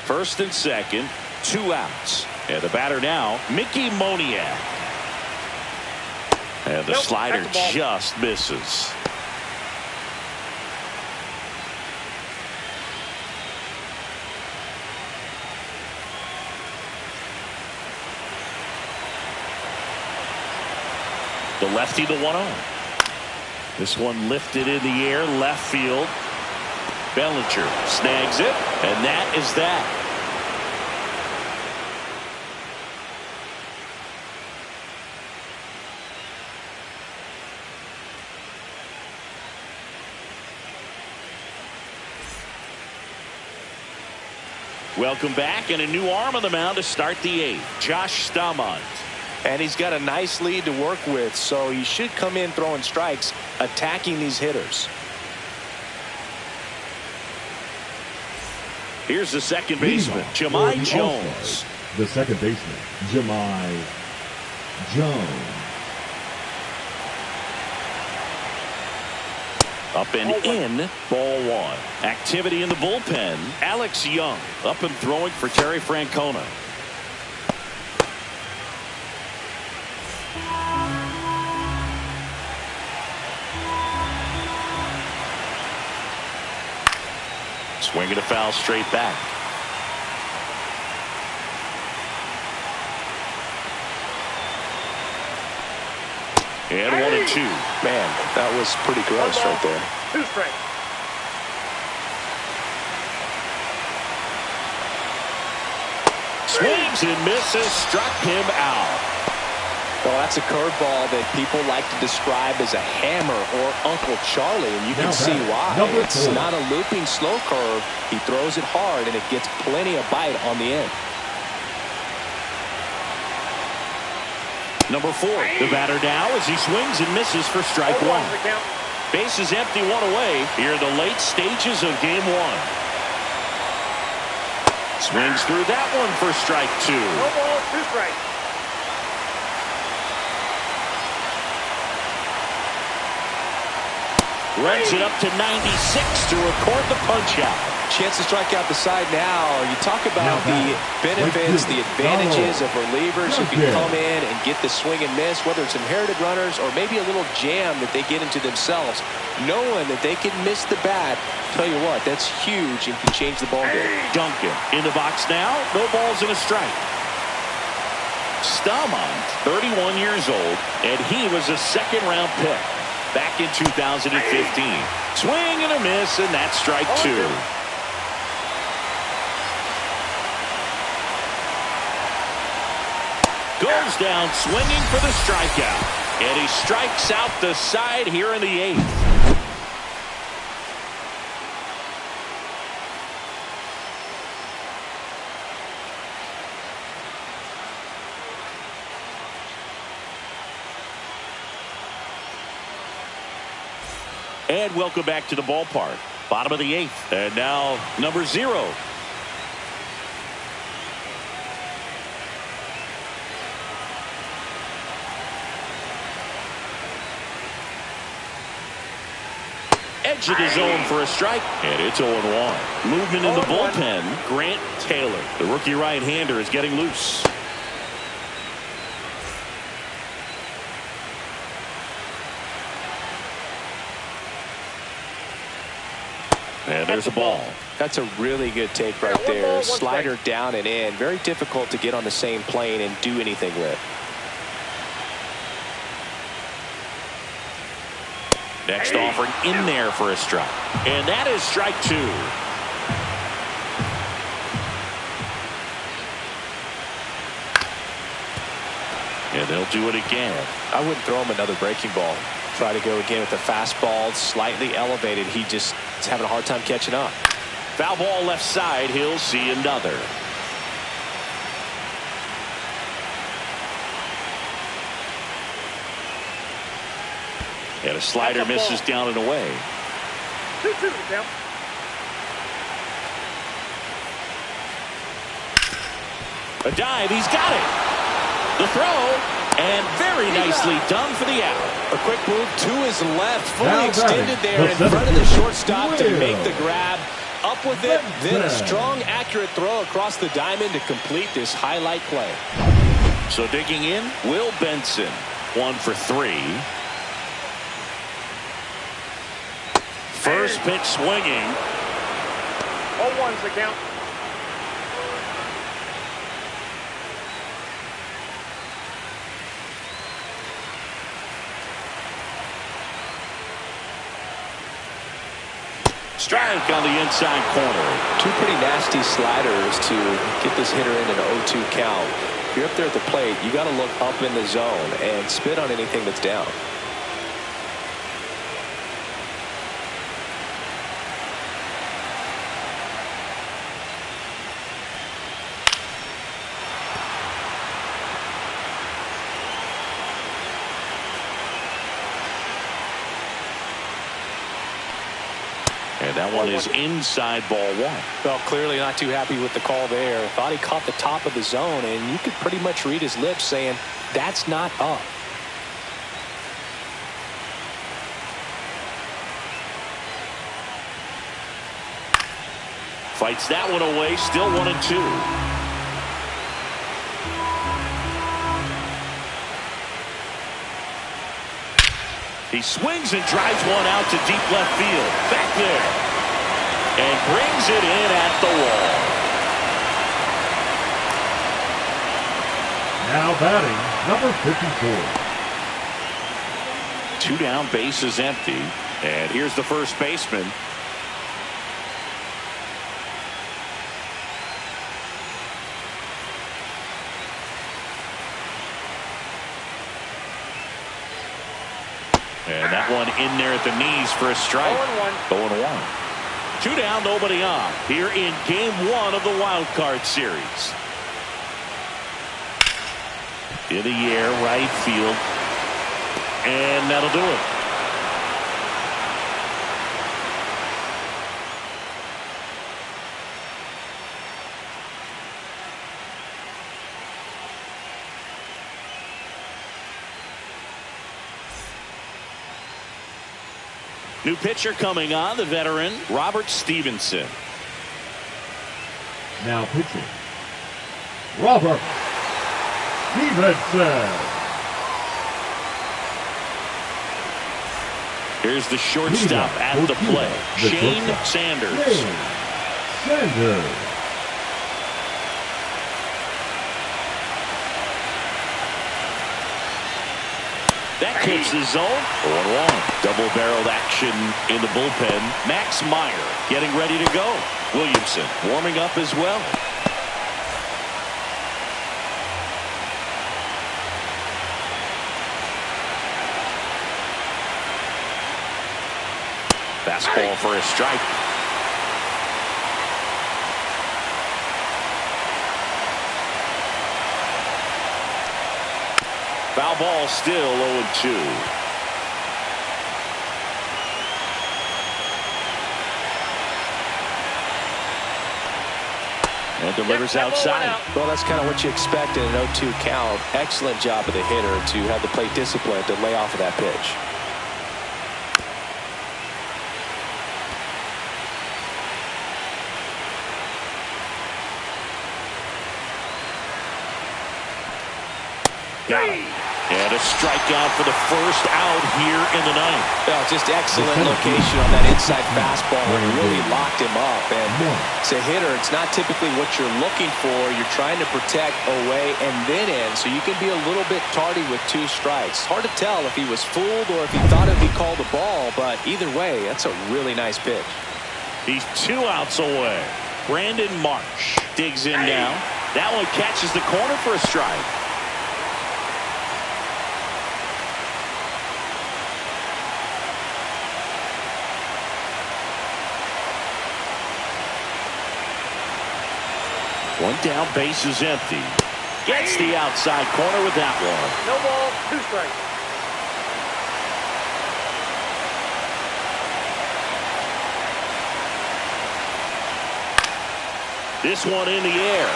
First and second, 2 outs. And the batter now, Mickey Moniak. And the slider just misses. The lefty, the 1-0. This one lifted in the air, left field. Bellinger snags it, and that is that. Welcome back, and a new arm on the mound to start the 8th. Josh Staumont. And he's got a nice lead to work with, so he should come in throwing strikes, attacking these hitters. Here's the second baseman, Jahmai Jones. The second baseman, Jahmai Jones. Up and in, ball 1. Activity in the bullpen. Alex Young up and throwing for Terry Francona. Swinging a foul straight back. And 1-2. Man, that was pretty gross right there. 2 strikes. Swings and misses, struck him out. Well, that's a curveball that people like to describe as a hammer or Uncle Charlie, and you can see why. It's not a looping slow curve. He throws it hard, and it gets plenty of bite on the end. Number 4, the batter now as he swings and misses for strike 1. Base is empty, 1 away here in the late stages of game 1. Swings through that one for strike 2. No ball, 2 strikes. Runs it up to 96 to record the punch out. Chance to strike out the side now. You talk about the benefits, the advantages of relievers who can come in and get the swing and miss, whether it's inherited runners or maybe a little jam that they get into themselves. Knowing that they can miss the bat, tell you what, that's huge and can change the ball game. Duncan in the box now. No balls and a strike. Stamont, 31 years old, and he was a second-round pick back in 2015. Swing and a miss, and that's strike 2. Goes down swinging for the strikeout. And he strikes out the side here in the 8th. And welcome back to the ballpark. Bottom of the 8th. And now number 0. Edge of the zone for a strike. And it's 0-1. Movement in the bullpen. Grant Taylor, the rookie right-hander, is getting loose. And there's a ball. That's a really good take right there. Slider down and in. Very difficult to get on the same plane and do anything with. Next offering in there for a strike. And that is strike 2. And they'll do it again. I wouldn't throw him another breaking ball. Try to go again with the fastball slightly elevated. He just is having a hard time catching up. Foul ball left side. He'll see another. And a slider misses down and away. 2-2 down. A dive. He's got it. The throw. And very nicely done for the out. A quick move to his left, fully extended there in front of the shortstop to make the grab. Up with it, then a strong, accurate throw across the diamond to complete this highlight play. So digging in, Will Benson, 1 for 3. First pitch swinging. 0-1's the count. Strike on the inside corner. 2 pretty nasty sliders to get this hitter in an 0-2 count. If you're up there at the plate, you got to look up in the zone and spit on anything that's down. And that one is inside ball 1. Well, clearly not too happy with the call there. Thought he caught the top of the zone, and you could pretty much read his lips saying, that's not up. Fights that one away, still 1-2. He swings and drives one out to deep left field. Back there. and brings it in at the wall. Now batting, number 54. 2 down, bases empty. And here's the first baseman. And that one in there at the knees for a strike. 0-1. 2 down, nobody on. Here in game 1 of the wild card series. In the air, right field. And that'll do it. New pitcher coming on, the veteran, Robert Stevenson. Now pitching, Robert Stevenson. Here's the shortstop at the play, Shane Sanders. That keeps the zone. 0-1. Double-barreled action in the bullpen. Max Meyer getting ready to go. Williamson warming up as well. Fastball for a strike. Foul ball, still 0-2. And delivers outside. Well, that's kind of what you expect in an 0-2 count. Excellent job of the hitter to have the plate discipline to lay off of that pitch. Got him. And a strikeout for the first out here in the ninth. Well, just excellent location on that inside fastball and really locked him up. And as a hitter, it's not typically what you're looking for. You're trying to protect away and then in, so you can be a little bit tardy with 2 strikes. Hard to tell if he was fooled or if he thought it'd be called a ball, but either way, that's a really nice pitch. He's 2 outs away. Brandon Marsh digs in now. That one catches the corner for a strike. One down, base is empty. Gets the outside corner with that one. No ball, 2 strikes. This one in the air.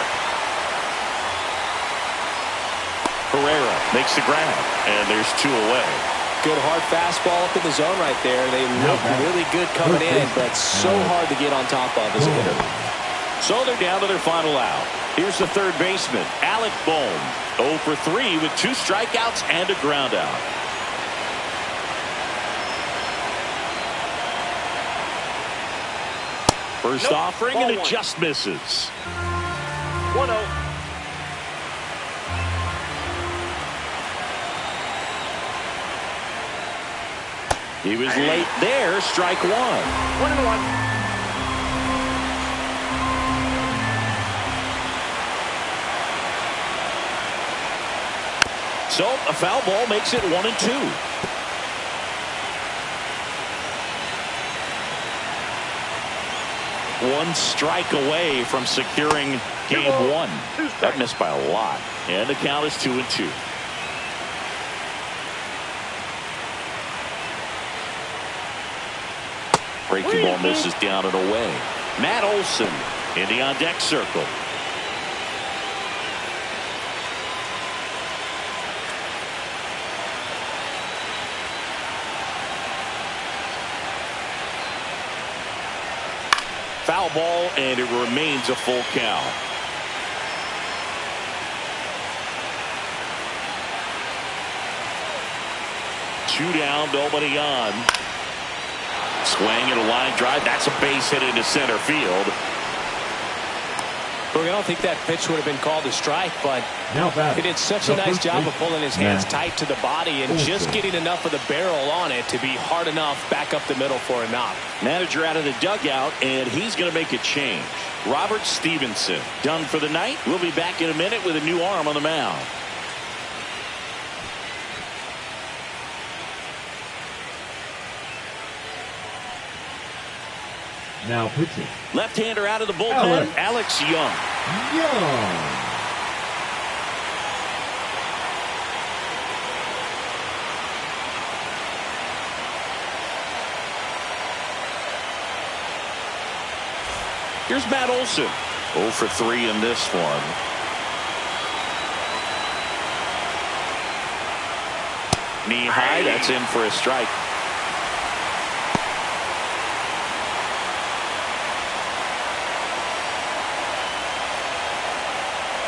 Herrera makes the grab, and there's 2 away. Good hard fastball up in the zone right there. They look really good coming in, but so hard to get on top of as a hitter. So they're down to their final out. Here's the third baseman, Alec Bohm. 0 for 3 with 2 strikeouts and a ground out. First offering, and it just misses. 1-0. He was late there, strike 1. 1-1. So a foul ball makes it 1-2. One strike away from securing game 1. That missed by a lot. And the count is 2-2. Breaking ball misses down and away. Matt Olson in the on-deck circle. Foul ball, and it remains a full count. Two down, nobody on. Swing and a line drive. That's a base hit into center field. Look, I don't think that pitch would have been called a strike, but he did such a nice job of pulling his hands tight to the body and just getting enough of the barrel on it to be hard enough back up the middle for a knock. Manager out of the dugout, and he's going to make a change. Robert Stevenson done for the night. We'll be back in a minute with a new arm on the mound. Now pitching. Left-hander out of the bullpen, Alex Young. Here's Matt Olson. 0 for 3 in this one. Knee high, that's in for a strike.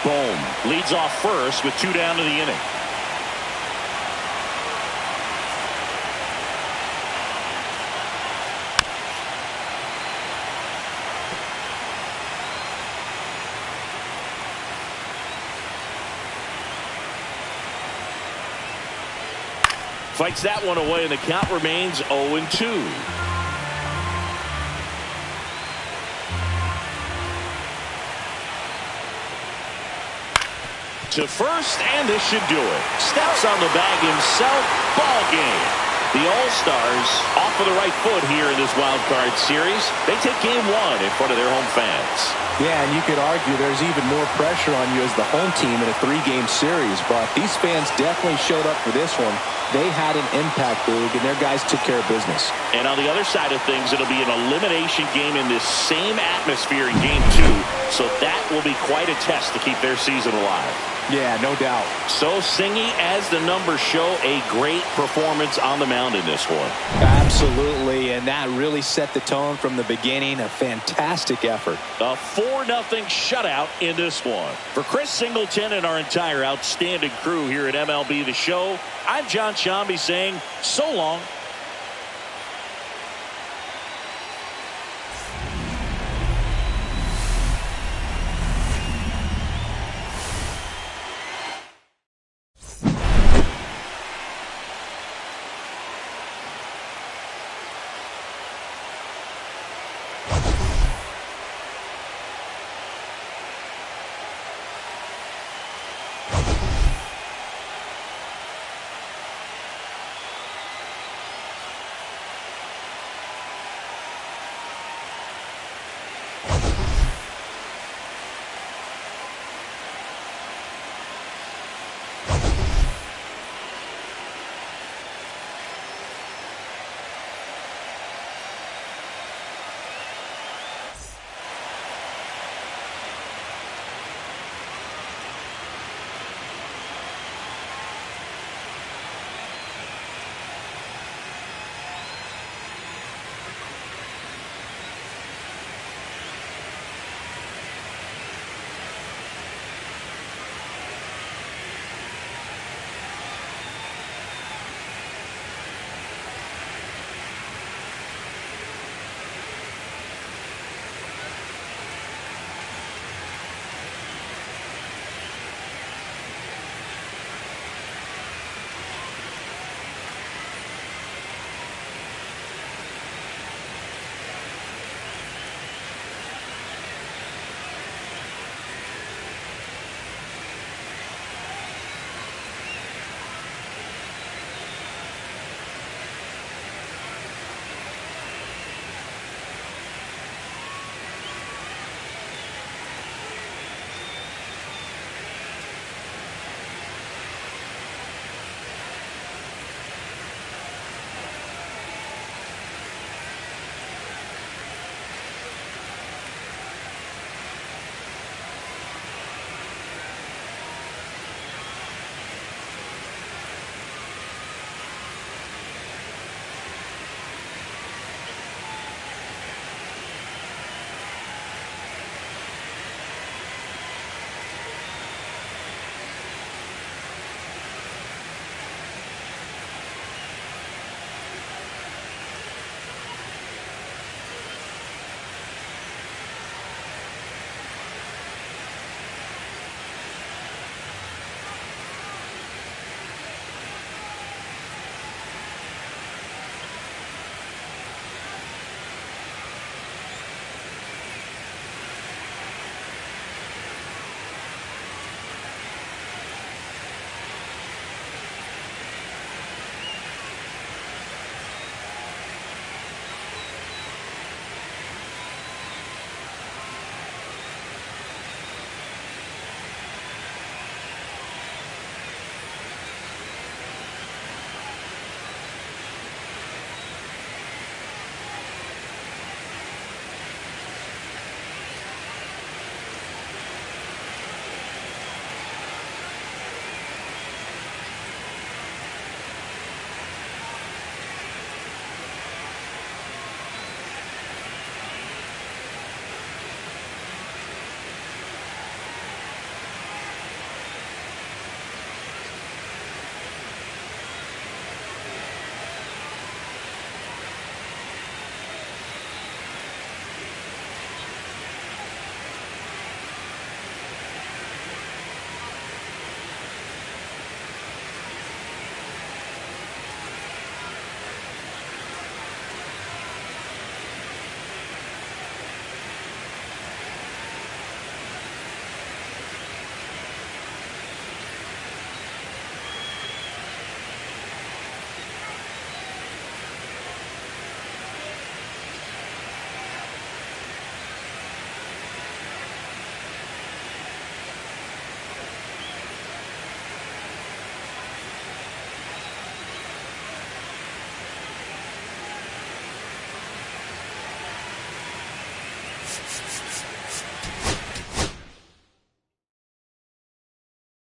Bohm leads off first with 2 down to the inning. Fights that one away, and the count remains 0-2. To first, and this should do it. Steps on the bag himself. Ball game. The All-Stars off of the right foot here in this wild card series. They take game 1 in front of their home fans. Yeah, and you could argue there's even more pressure on you as the home team in a 3-game series, but these fans definitely showed up for this one. They had an impact, Boog, and their guys took care of business. And on the other side of things, it'll be an elimination game in this same atmosphere in game 2, so that will be quite a test to keep their season alive. Yeah, no doubt. So, Singy, as the numbers show, a great performance on the mound in this one. Absolutely, and that really set the tone from the beginning. A fantastic effort. A 4-0 shutout in this one. For Chris Singleton and our entire outstanding crew here at MLB The Show, I'm John Shambi saying so long